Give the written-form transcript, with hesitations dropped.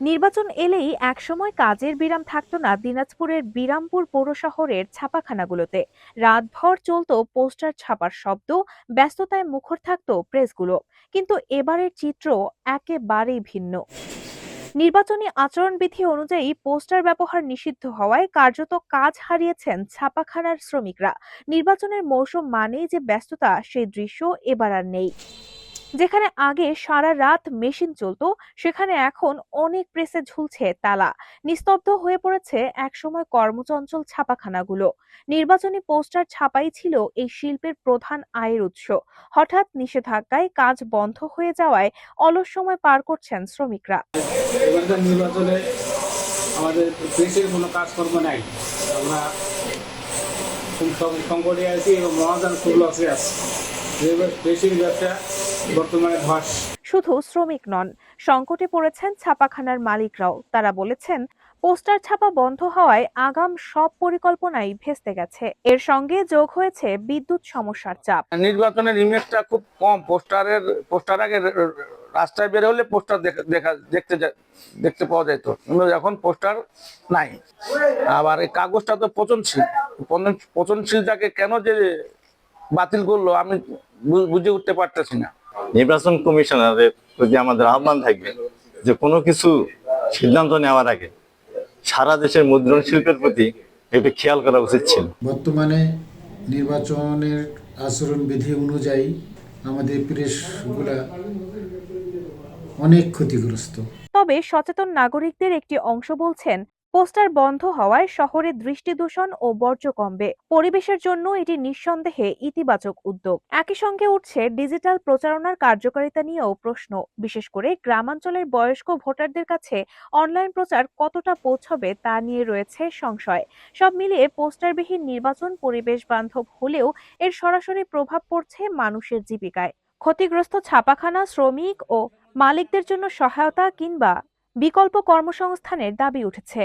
নির্বাচন এলেই একসময় কাজের বিরাম থাকতো না দিনাজপুরের বিরামপুর পৌর শহরের ছাপাখানাগুলোতে। রাতভর চলতো পোস্টার ছাপার শব্দ, ব্যস্ততায় মুখর থাকতো প্রেসগুলো। কিন্তু এবারের চিত্র একেবারেই ভিন্ন। নির্বাচনী আচরণবিধি অনুযায়ী পোস্টার ব্যবহার নিষিদ্ধ হওয়ায় কার্যত কাজ হারিয়েছেন ছাপাখানার শ্রমিকরা। নির্বাচনের মৌসুম মানেই যে ব্যস্ততা, সেই দৃশ্য এবার আর নেই। যেখানে আগে সারা রাত মেশিন চলতো, সেখানে এখন অনেক প্রেসে ঝুলছে তালা। নিস্তব্ধ হয়ে পড়েছে একসময় কর্মচঞ্চল ছাপাখানাগুলো। নির্বাচনী পোস্টার ছাপাই ছিল এই শিল্পের প্রধান আয়ের উৎস। হঠাৎ নিষেধাজ্ঞায় কাজ বন্ধ হয়ে যাওয়ায় অলস সময় পার করছেন শ্রমিকরা। এবারকার নির্বাচনে আমাদের প্রেসের কোনো কাজকর্ম নাই। আমরা খুব সংকটে আছি এবং মহাজন খুব লসে আছে। প্রেসের ব্যবসা বর্তমানে ধস। শুধু শ্রমিক নন, সংকটে পড়েছেন ছাপাখানার মালিকরাও। তারা বলেছেন, পোস্টার ছাপা বন্ধ হওয়ায় আগাম সব পরিকল্পনাই ভেস্তে গেছে। এর সঙ্গে যোগ হয়েছে বিদ্যুৎ সমস্যার চাপ। নির্বাচনের ইমেজটা খুব কম। পোস্টার আগে রাস্তায় বের হলে পোস্টার দেখতে পাওয়া যেত, কিন্তু এখন পোস্টার নাই। আবার এই কাগজটা তো পচনশীলটাকে কেন যে বাতিল করলো আমি বুঝে উঠতে পারতেছি না। নির্বাচন কমিশনারের প্রতি আমাদের আহ্বান থাকবে যে কোনো কিছু সিদ্ধান্ত নেওয়ার আগে সারা দেশের মুদ্রণ শিল্পের প্রতি একটু খেয়াল করা উচিত ছিল। বর্তমানে নির্বাচনের আচরণবিধি অনুযায়ী আমাদের প্রেসগুলা অনেক ক্ষতিগ্রস্ত। তবে সচেতন নাগরিকদের একটি অংশ বলছেন, পোস্টার বন্ধ হওয়ায় শহরে দৃষ্টি দূষণ ও বর্জ্য কমবে। পরিবেশের জন্য এটি নিঃসন্দেহে ইতিবাচক উদ্যোগ। একই সঙ্গে উঠছে ডিজিটাল প্রচারণার কার্যকারিতা নিয়েও প্রশ্ন। বিশেষ করে গ্রামাঞ্চলের বয়স্ক ভোটারদের কাছে অনলাইন প্রচার কতটা পৌঁছবে তা নিয়ে রয়েছে সংশয়। সব মিলিয়ে পোস্টারবিহীন নির্বাচন পরিবেশ বান্ধব হলেও এর সরাসরি প্রভাব পড়ছে মানুষের জীবিকায়। ক্ষতিগ্রস্ত ছাপাখানা শ্রমিক ও মালিকদের জন্য সহায়তা কিংবা বিকল্প কর্মসংস্থানের দাবি উঠেছে।